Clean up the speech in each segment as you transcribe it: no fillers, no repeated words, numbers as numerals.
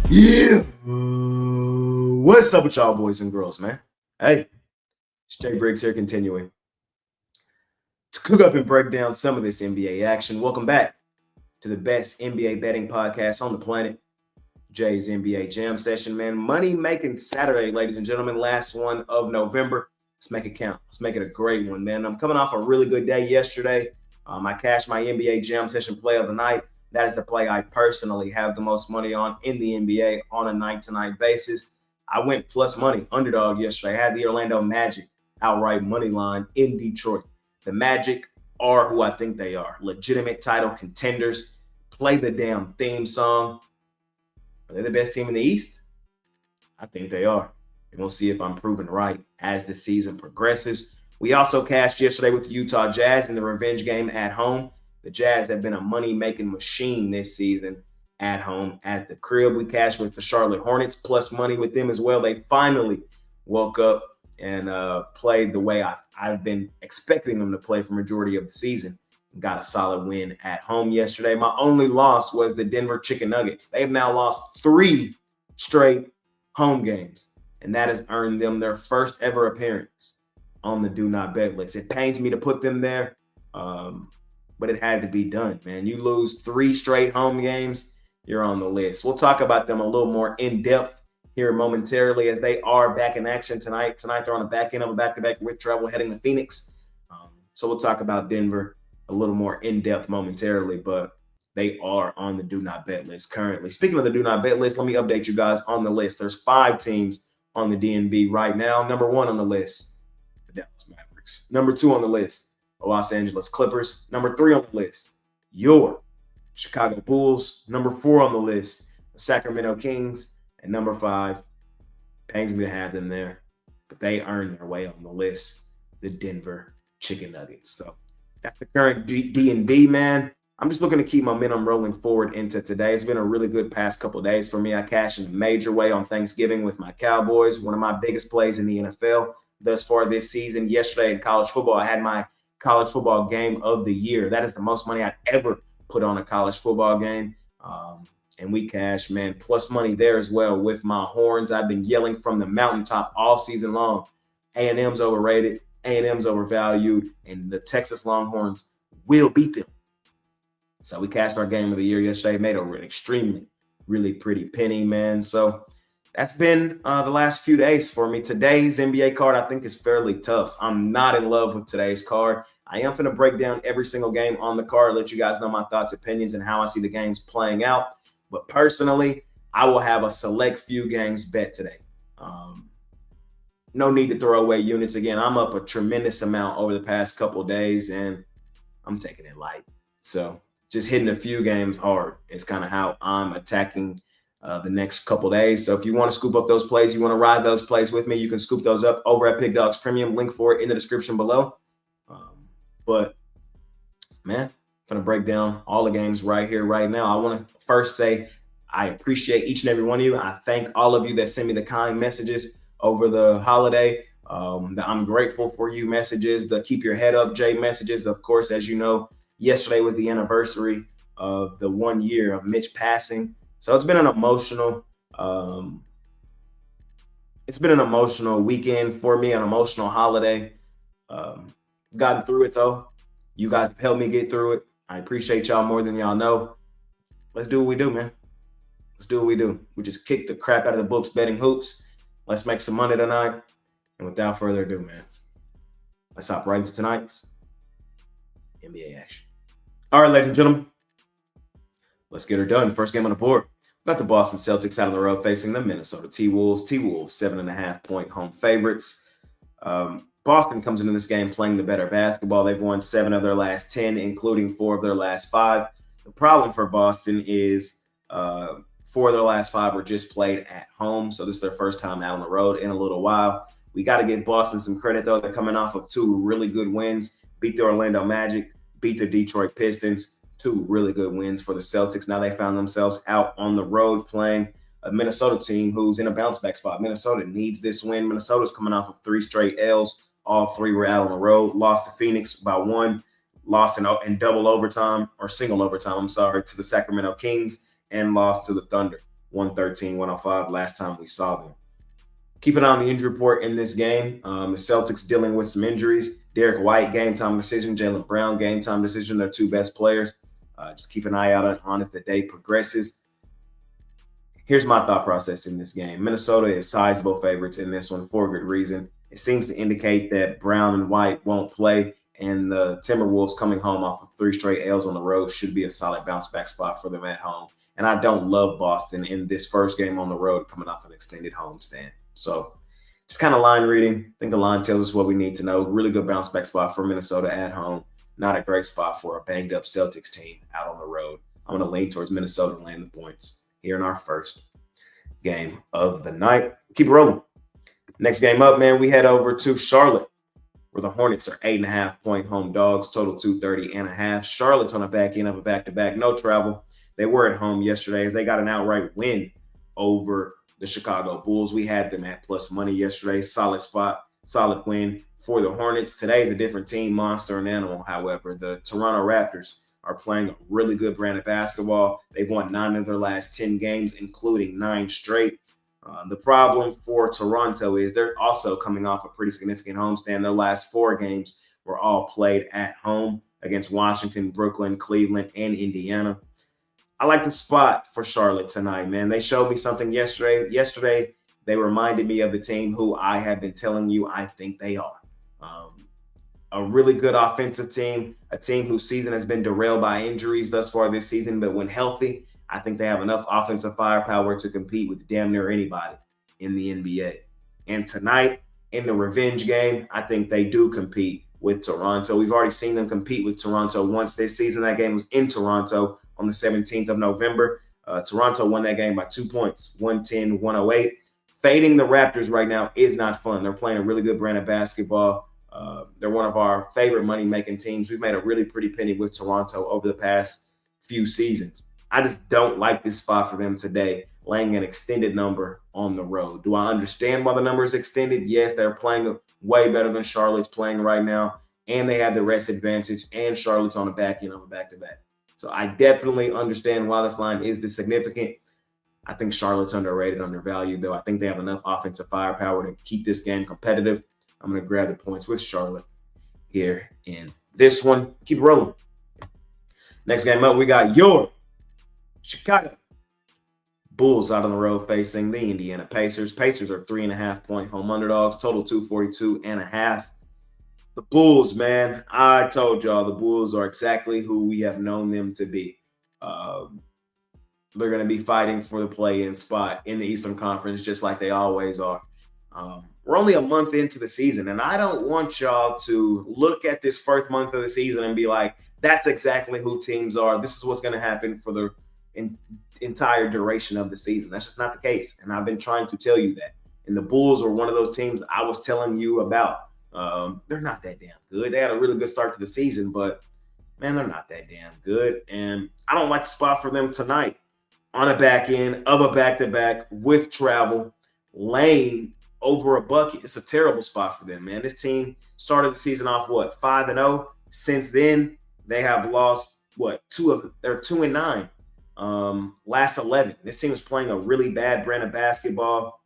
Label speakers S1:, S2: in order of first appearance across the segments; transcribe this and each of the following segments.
S1: Yeah. What's up with y'all boys and girls, man? Hey, it's Jay Briggs here continuing to cook up and break down some of this NBA action. Welcome back to the best NBA betting podcast on the planet, Jay's NBA Jam Session, man. Money making Saturday, ladies and gentlemen. Last one of November. Let's make it count. Let's make it a great one, man. I'm coming off a really good day yesterday. I cashed my NBA Jam Session play of the night. That is the play I personally have the most money on in the NBA on a night-to-night basis. I went plus money, underdog yesterday. I had the Orlando Magic outright money line in Detroit. The Magic are who I think they are. Legitimate title contenders. Play the damn theme song. Are they the best team in the East? I think they are. And we'll see if I'm proven right as the season progresses. We also cashed yesterday with the Utah Jazz in the revenge game at home. The Jazz have been a money-making machine this season at home at the crib. We cashed with the Charlotte Hornets, plus money with them as well. They finally woke up and played the way I've been expecting them to play for majority of the season. Got a solid win at home yesterday. My only loss was the Denver Chicken Nuggets. They've now lost 3 straight home games, and that has earned them their first ever appearance on the do not bet list. It pains me to put them there, but it had to be done, man. You lose 3 straight home games, you're on the list. We'll talk about them a little more in depth here momentarily as they are back in action tonight. Tonight they're on the back end of a back-to-back with travel heading to Phoenix. So we'll talk about Denver a little more in depth momentarily, but they are on the do not bet list currently. Speaking of the do not bet list, let me update you guys on the list. There's 5 teams on the DNB right now. Number 1 on the list, the Dallas Mavericks. Number 2 on the list, the Los Angeles Clippers. Number 3 on the list, your Chicago Bulls. Number 4 on the list, the Sacramento Kings. And number 5, pains me to have them there, but they earned their way on the list, the Denver Chicken Nuggets. So that's the current D&B, man. I'm just looking to keep momentum rolling forward into today. It's been a really good past couple of days for me. I cashed in a major way on Thanksgiving with my Cowboys, one of my biggest plays in the NFL thus far this season. Yesterday in college football, I had my college football game of the year. That is the most money I've ever put on a college football game. And we cashed, man, plus money there as well with my horns. I've been yelling from the mountaintop all season long. A&M's overrated, A&M's overvalued, and the Texas Longhorns will beat them. So we cashed our game of the year yesterday, made over an extremely, really pretty penny, man. So that's been the last few days for me. Today's NBA card, I think, is fairly tough. I'm not in love with today's card. I am going to break down every single game on the card, let you guys know my thoughts, opinions, and how I see the games playing out. But personally, I will have a select few games bet today. No need to throw away units again. I'm up a tremendous amount over the past couple of days, and I'm taking it light. So just hitting a few games hard is kind of how I'm attacking the next couple of days. So if you want to scoop up those plays, you want to ride those plays with me, you can scoop those up over at Pickdawgz Premium. Link for it in the description below. But, man, I'm going to break down all the games right here, right now. I want to first say I appreciate each and every one of you. I thank all of you that send me the kind messages over the holiday. I'm grateful for you messages, the keep your head up, Jay messages. Of course, as you know, yesterday was the anniversary of the 1 year of Mitch passing. So it's been an emotional weekend for me, an emotional holiday. Gotten through it though. You guys have helped me get through it. I appreciate y'all more than y'all know. Let's do what we do, man. Let's do what we do. We just kick the crap out of the books betting hoops. Let's make some money tonight. And without further ado, man, let's hop right into tonight's NBA action. All right, ladies and gentlemen, let's get her done. First game on the board. We got the Boston Celtics out on the road facing the Minnesota T-Wolves. T-Wolves, 7.5-point home favorites. Boston comes into this game playing the better basketball. They've won 7 of their last 10, including 4 of their last 5. The problem for Boston is 4 of their last 5 were just played at home. So this is their first time out on the road in a little while. We got to give Boston some credit, though. They're coming off of 2 really good wins. Beat the Orlando Magic, beat the Detroit Pistons. 2 really good wins for the Celtics. Now they found themselves out on the road playing a Minnesota team who's in a bounce-back spot. Minnesota needs this win. Minnesota's coming off of 3 straight L's. All 3 were out on the road. Lost to Phoenix by 1. Lost in double overtime, or single overtime, to the Sacramento Kings, and lost to the Thunder. 113-105 last time we saw them. Keep an eye on the injury report in this game. The Celtics dealing with some injuries. Derek White, game time decision. Jaylen Brown, game time decision. They're two best players. Just keep an eye out on as the day progresses. Here's my thought process in this game. Minnesota is sizable favorites in this one for a good reason. It seems to indicate that Brown and White won't play, and the Timberwolves coming home off of 3 straight L's on the road should be a solid bounce back spot for them at home. And I don't love Boston in this first game on the road coming off an extended homestand. So just kind of line reading. I think the line tells us what we need to know. Really good bounce back spot for Minnesota at home. Not a great spot for a banged up Celtics team out on the road. I'm going to lean towards Minnesota and land the points here in our first game of the night. Keep it rolling. Next game up, man, we head over to Charlotte, where the Hornets are 8.5-point home dogs, total 230.5. Charlotte's on the back end of a back-to-back, no travel. They were at home yesterday as they got an outright win over the Chicago Bulls. We had them at plus money yesterday. Solid spot, solid win for the Hornets. Today is a different team, monster and animal. However, the Toronto Raptors are playing a really good brand of basketball. They've won 9 of their last 10 games, including 9 straight. The problem for Toronto is they're also coming off a pretty significant homestand. Their last 4 games were all played at home against Washington, Brooklyn, Cleveland, and Indiana. I like the spot for Charlotte tonight, man. They showed me something yesterday. Yesterday, they reminded me of the team who I have been telling you I think they are. A really good offensive team, a team whose season has been derailed by injuries thus far this season, but when healthy, I think they have enough offensive firepower to compete with damn near anybody in the NBA. And tonight, in the revenge game, I think they do compete with Toronto. We've already seen them compete with Toronto once this season. That game was in Toronto on the 17th of November. Toronto won that game by 2 points, 110-108. Fading the Raptors right now is not fun. They're playing a really good brand of basketball. They're one of our favorite money-making teams. We've made a really pretty penny with Toronto over the past few seasons. I just don't like this spot for them today, laying an extended number on the road. Do I understand why the number is extended? Yes, they're playing way better than Charlotte's playing right now, and they have the rest advantage, and Charlotte's on the back end of a back-to-back. So I definitely understand why this line is this significant. I think Charlotte's underrated, undervalued, though. I think they have enough offensive firepower to keep this game competitive. I'm going to grab the points with Charlotte here in this one. Keep rolling. Next game up, we got your Chicago Bulls out on the road facing the Indiana Pacers. Pacers are 3.5-point home underdogs, total 242.5. The Bulls, man, I told y'all the Bulls are exactly who we have known them to be. They're going to be fighting for the play-in spot in the Eastern Conference, just like they always are. We're only a month into the season, and I don't want y'all to look at this first month of the season and be like, that's exactly who teams are. This is what's going to happen for the entire duration of the season. That's just not the case, and I've been trying to tell you that. And the Bulls were one of those teams I was telling you about. They're not that damn good. They had a really good start to the season, but, man, they're not that damn good. And I don't like the spot for them tonight on a back end of a back-to-back with travel, laying over a bucket. It's a terrible spot for them, man. This team started the season off, 5-0. Since then, they have lost, they're 2-9. Last 11. This team is playing a really bad brand of basketball.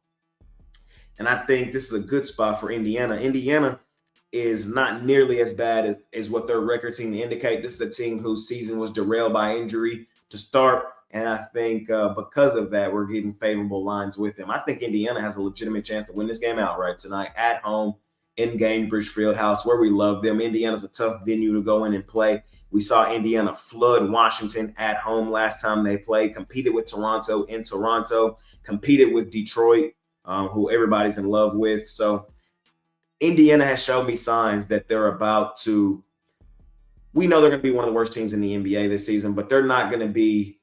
S1: And I think this is a good spot for Indiana. Indiana is not nearly as bad as what their record seems to indicate. This is a team whose season was derailed by injury to start. And I think because of that, we're getting favorable lines with them. I think Indiana has a legitimate chance to win this game outright tonight at home in Gainbridge Fieldhouse, where we love them. Indiana's a tough venue to go in and play. We saw Indiana flood Washington at home last time they played, competed with Toronto in Toronto, competed with Detroit, who everybody's in love with. So Indiana has shown me signs that they're about to – we know they're going to be one of the worst teams in the NBA this season, but they're not going to be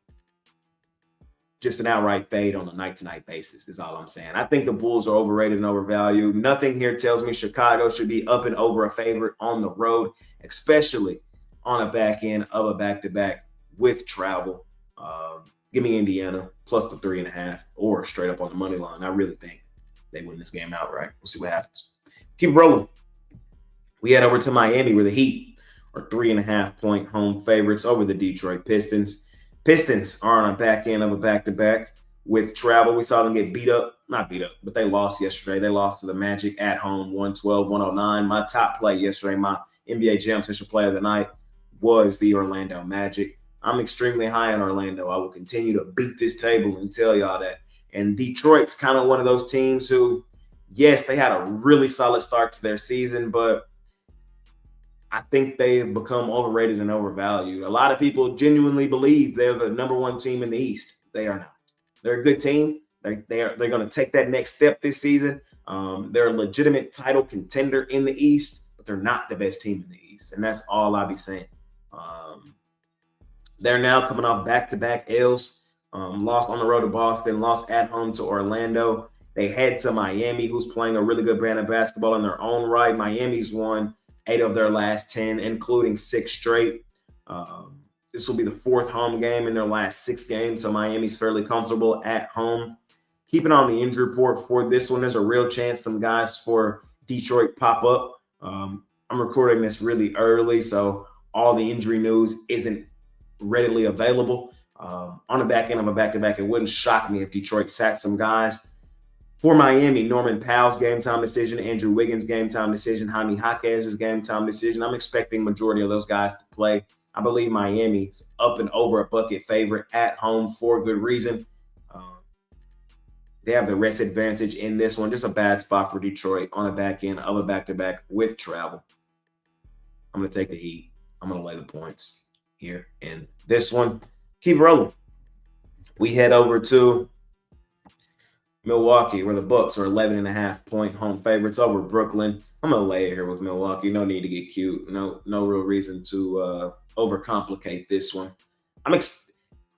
S1: just an outright fade on a night-to-night basis is all I'm saying. I think the Bulls are overrated and overvalued. Nothing here tells me Chicago should be up and over a favorite on the road, especially on a back end of a back-to-back with travel. Give me Indiana plus the 3.5 or straight up on the money line. I really think they win this game outright. We'll see what happens. Keep rolling. We head over to Miami where the Heat are 3.5-point home favorites over the Detroit Pistons. Pistons are on a back end of a back-to-back with travel. We saw them get not beat up, but they lost yesterday. They lost to the Magic at home, 112-109. My top play yesterday, my NBA Jam Session Player of the Night, was the Orlando Magic. I'm extremely high on Orlando. I will continue to beat this table and tell y'all that. And Detroit's kind of one of those teams who, yes, they had a really solid start to their season, but I think they've become overrated and overvalued. A lot of people genuinely believe they're the number one team in the East. They are not. They're a good team. They're going to take that next step this season. They're a legitimate title contender in the East, but they're not the best team in the East, and that's all I'll be saying. They're now coming off back-to-back L's. Lost on the road to Boston, lost at home to Orlando. They head to Miami, who's playing a really good brand of basketball in their own right. Miami's won 8 of their last 10, including 6 straight. This will be the 4th home game in their last 6 games, so Miami's fairly comfortable at home. Keeping on the injury report for this one, there's a real chance some guys for Detroit pop up. I'm recording this really early, so all the injury news isn't readily available. On the back end of a back-to-back, it wouldn't shock me if Detroit sat some guys. For Miami, Norman Powell's game time decision, Andrew Wiggins' game time decision, Jaime Jaquez's game time decision. I'm expecting majority of those guys to play. I believe Miami's up and over a bucket favorite at home for good reason. They have the rest advantage in this one. Just a bad spot for Detroit on the back end of a back-to-back with travel. I'm going to take the Heat. I'm going to lay the points here in this one. Keep rolling. We head over to Milwaukee, where the Bucks are 11.5-point home favorites over Brooklyn. I'm going to lay it here with Milwaukee. No need to get cute. No real reason to overcomplicate this one.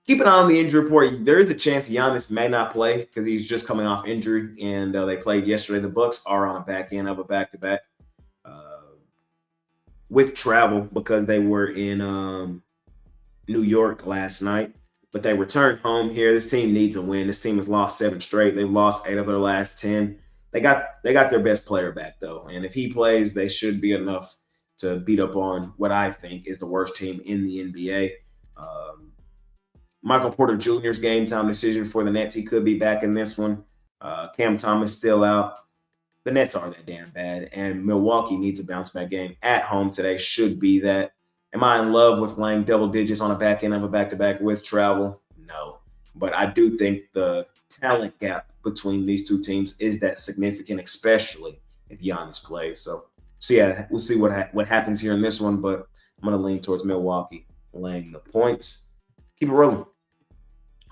S1: Keep an eye on the injury report. There is a chance Giannis may not play because he's just coming off injury, and they played yesterday. The Bucks are on a back end of a back-to-back with travel because they were in New York last night, but they returned home here. This team needs a win. This team has lost 7 straight. They've lost 8 of their last 10. They got their best player back, though, and if he plays, they should be enough to beat up on what I think is the worst team in the NBA. Michael Porter Jr.'s game time decision for the Nets. He could be back in this one. Cam Thomas still out. The Nets aren't that damn bad, and Milwaukee needs a bounce-back game at home today. Should be that. Am I in love with laying double digits on a back end of a back-to-back with travel? No. But I do think the talent gap between these two teams is that significant, especially if Giannis plays. So we'll see what happens here in this one, but I'm going to lean towards Milwaukee laying the points. Keep it rolling.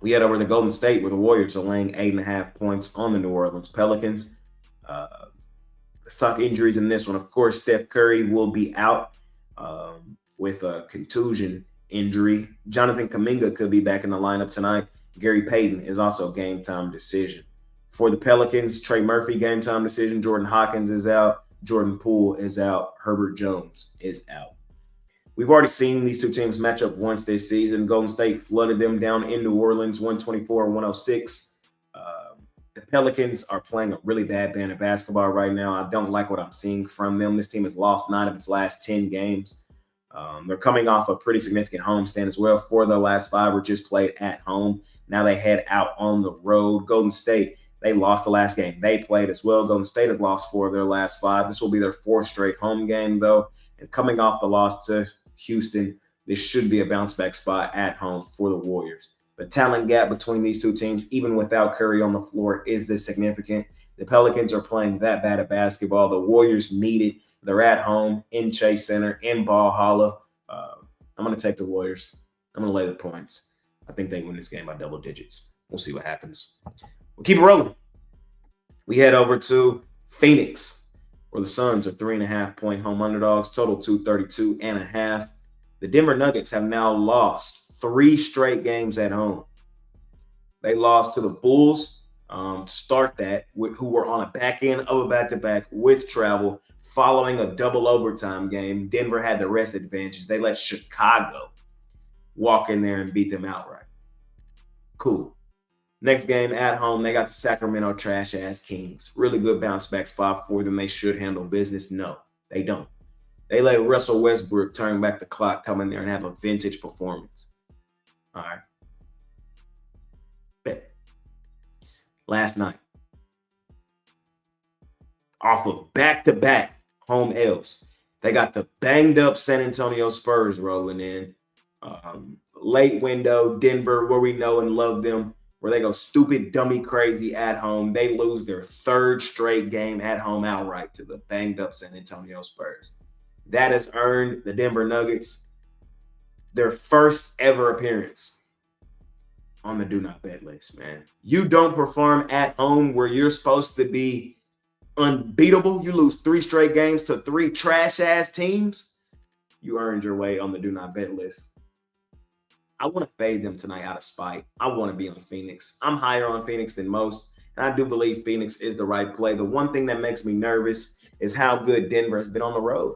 S1: We head over to Golden State, where the Warriors are laying 8.5 points on the New Orleans Pelicans. Let's talk injuries in this one. Of course, Steph Curry will be out with a contusion injury. Jonathan Kuminga could be back in the lineup tonight. Gary Payton is also game time decision. For the Pelicans, Trey Murphy game time decision. Jordan Hawkins is out. Jordan Poole is out. Herbert Jones is out. We've already seen these two teams match up once this season. Golden State flooded them down in New Orleans, 124-106. The Pelicans are playing a really bad brand of basketball right now. I don't like what I'm seeing from them. This team has lost 9 of its last 10 games. They're coming off a pretty significant homestand as well. 4 of their last 5 were just played at home. Now they head out on the road. Golden State, they lost the last game they played as well. Golden State has lost 4 of their last 5. This will be their 4th straight home game, though. And coming off the loss to Houston, this should be a bounce-back spot at home for the Warriors. The talent gap between these two teams, even without Curry on the floor, is this significant. The Pelicans are playing that bad at basketball. The Warriors need it. They're at home in Chase Center, in Ball Hollow. I'm going to take the Warriors. I'm going to lay the points. I think they win this game by double digits. We'll see what happens. We'll keep it rolling. We head over to Phoenix, where the Suns are 3.5-point home underdogs, total 232.5. The Denver Nuggets have now lost 3 straight games at home. They lost to the Bulls to start that, who were on a back end of a back-to-back with travel following a double overtime game. Denver had the rest advantage. They let Chicago walk in there and beat them outright. Cool. Next game at home, they got the Sacramento trash-ass Kings. Really good bounce-back spot for them. They should handle business. No, they don't. They let Russell Westbrook turn back the clock, come in there and have a vintage performance. All right. Bet. last night off of back-to-back home L's. They got the banged up San Antonio Spurs rolling in. Late window, Denver, where we know and love them, where they go stupid, dummy, crazy at home. They lose their third straight game at home outright to the banged up San Antonio Spurs. That has earned the Denver Nuggets their first ever appearance on the do not bet list, man. You don't perform at home where you're supposed to be unbeatable. You lose 3 straight games to 3 trash ass teams. You earned your way on the do not bet list. I want to fade them tonight out of spite. I want to be on Phoenix. I'm higher on Phoenix than most, and I do believe Phoenix is the right play. The one thing that makes me nervous is how good Denver has been on the road.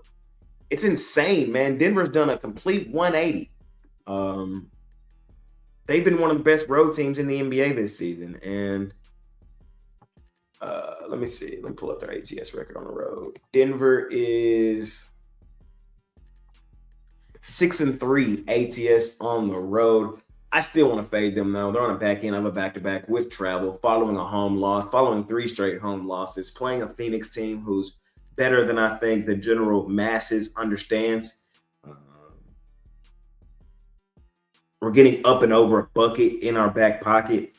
S1: It's insane, man. Denver's done a complete 180. They've been one of the best road teams in the NBA this season, and let me see. Let me pull up their ATS record on the road. Denver is 6-3 ATS on the road. I still want to fade them though. They're on the back end of a back-to-back with travel, following a home loss, following 3 straight home losses, playing a Phoenix team who's better than I think the general masses understands. We're getting up and over a bucket in our back pocket.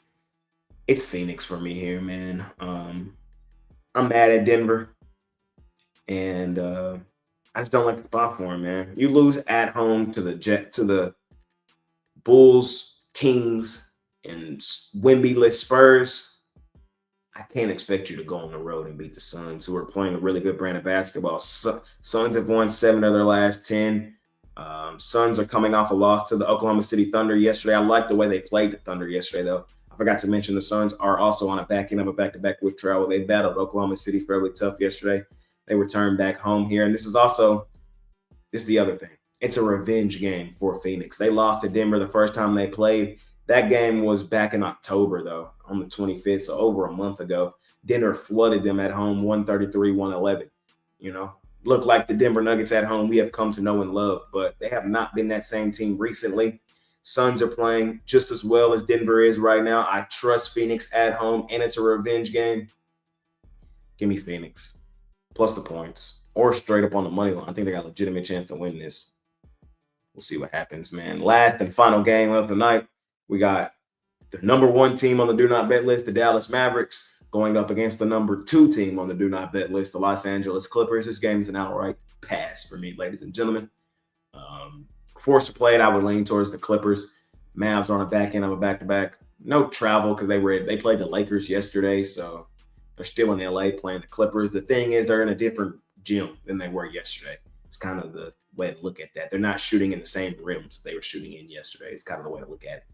S1: It's Phoenix for me here, man. I'm mad at Denver, and I just don't like the spot for him, man. You lose at home to the Bulls, Kings, and Wemby-less Spurs. I can't expect you to go on the road and beat the Suns, who are playing a really good brand of basketball. Suns have won 7 of their last 10. Suns are coming off a loss to the Oklahoma City Thunder yesterday. I like the way they played the Thunder yesterday, though. I forgot to mention the Suns are also on a back end of a back-to-back with travel. They battled Oklahoma City fairly tough yesterday. They returned back home here. And this is the other thing. It's a revenge game for Phoenix. They lost to Denver the first time they played. That game was back in October, though, on the 25th, so over a month ago. Denver flooded them at home, 133-111. Look like the Denver Nuggets at home we have come to know and love, but they have not been that same team recently. Suns are playing just as well as Denver is right now. I trust Phoenix at home, and it's a revenge game. Give me Phoenix, plus the points, or straight up on the money line. I think they got a legitimate chance to win this. We'll see what happens, man. Last and final game of the night, we got the number 1 team on the do not bet list, the Dallas Mavericks, going up against the number 2 team on the do not bet list, the Los Angeles Clippers. This game is an outright pass for me, ladies and gentlemen. Forced to play it, I would lean towards the Clippers. Mavs are on the back end of a back-to-back. No travel because they played the Lakers yesterday, so they're still in LA playing the Clippers. The thing is, they're in a different gym than they were yesterday. It's kind of the way to look at that. They're not shooting in the same rims they were shooting in yesterday. It's kind of the way to look at it.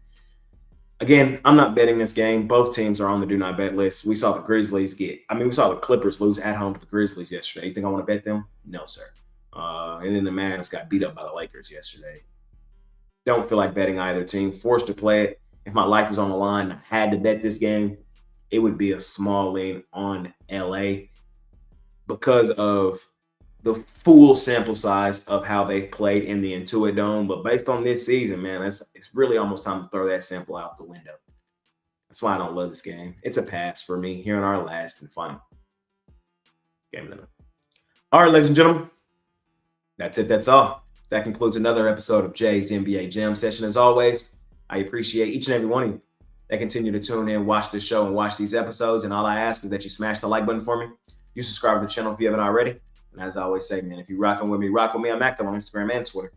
S1: Again, I'm not betting this game. Both teams are on the do not bet list. We saw the we saw the Clippers lose at home to the Grizzlies yesterday. You think I want to bet them? No, sir. And then the Mavs got beat up by the Lakers yesterday. Don't feel like betting either team. Forced to play it. If my life was on the line, I had to bet this game, it would be a small lean on LA because of the full sample size of how they've played in the Intuit Dome. But based on this season, man, it's really almost time to throw that sample out the window. That's why I don't love this game. It's a pass for me here in our last and final game of the night. All right, ladies and gentlemen, that's it. That's all. That concludes another episode of Jay's NBA Jam Session. As always, I appreciate each and every one of you that continue to tune in, watch this show, and watch these episodes. And all I ask is that you smash the like button for me. You subscribe to the channel if you haven't already. And as I always say, man, if you're rocking with me, rock with me. I'm active on Instagram and Twitter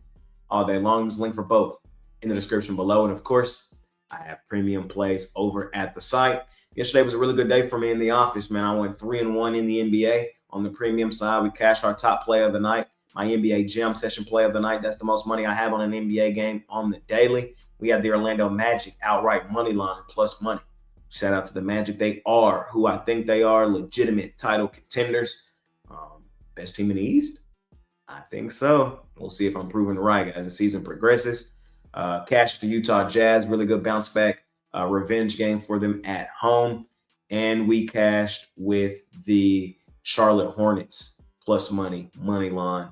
S1: all day long. There's a link for both in the description below. And of course, I have premium plays over at the site. Yesterday was a really good day for me in the office, man. I went 3-1 in the NBA on the premium side. We cashed our top play of the night, my NBA Jam Session play of the night. That's the most money I have on an NBA game on the daily. We have the Orlando Magic outright money line plus money. Shout out to the Magic. They are who I think they are, legitimate title contenders. Best team in the East? I think so. We'll see if I'm proven right as the season progresses. Cash to Utah Jazz, really good bounce back revenge game for them at home. And we cashed with the Charlotte Hornets plus money line.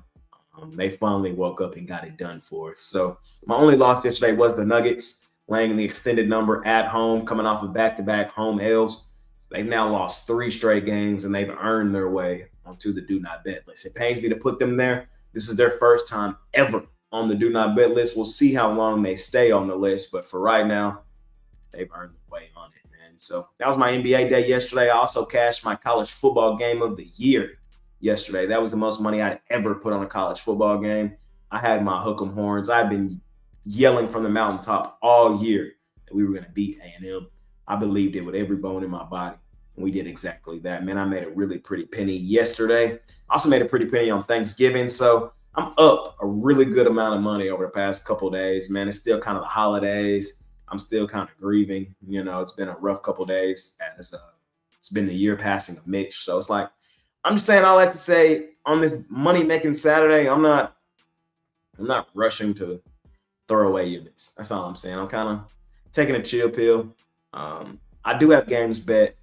S1: They finally woke up and got it done for us. So my only loss yesterday was the Nuggets, laying the extended number at home, coming off of back-to-back home L's. They've now lost 3 straight games, and they've earned their way onto the do not bet list. It pains me to put them there. This is their first time ever on the do not bet list. We'll see how long they stay on the list, but for right now, they've earned their way on it, man. So that was my NBA day yesterday. I also cashed my college football game of the year yesterday. That was the most money I'd ever put on a college football game. I had my hook 'em horns. I've been yelling from the mountaintop all year that we were going to beat A&M. I believed it with every bone in my body. And we did exactly that, man. I made a really pretty penny yesterday. I also made a pretty penny on Thanksgiving. So I'm up a really good amount of money over the past couple of days, man. It's still kind of the holidays. I'm still kind of grieving. You know, it's been a rough couple of days as it's been the year passing of Mitch. So it's like, I'm just saying all that to say on this money making Saturday, I'm not rushing to throw away units. That's all I'm saying. I'm kind of taking a chill pill. I do have games bet,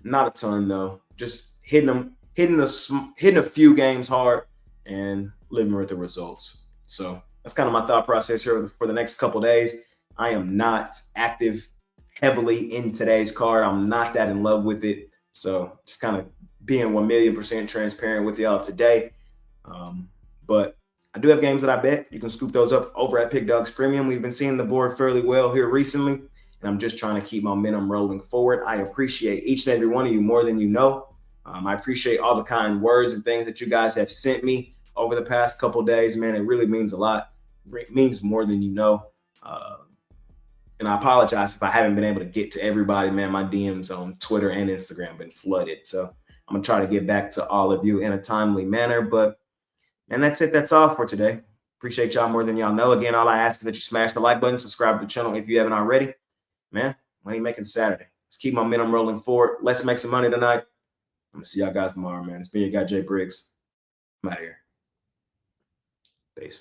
S1: not a ton though. Just hitting a few games hard and living with the results. So that's kind of my thought process here for the next couple days. I am not active heavily in today's card. I'm not that in love with it. So just kind of being 1,000,000% transparent with y'all today. But I do have games that I bet. You can scoop those up over at Pickdawgz Premium. We've been seeing the board fairly well here recently, and I'm just trying to keep momentum rolling forward. I appreciate each and every one of you more than you know. I appreciate all the kind words and things that you guys have sent me over the past couple days, man. It really means a lot. It means more than you know. And I apologize if I haven't been able to get to everybody, man. My DMs on Twitter and Instagram have been flooded. So I'm going to try to get back to all of you in a timely manner. But, man, that's it. That's all for today. Appreciate y'all more than y'all know. Again, all I ask is that you smash the like button, subscribe to the channel if you haven't already. Man, money making Saturday. Let's keep momentum rolling forward. Let's make some money tonight. I'm going to see y'all guys tomorrow, man. It's been your guy, Jay Briggs. I'm out of here. Peace.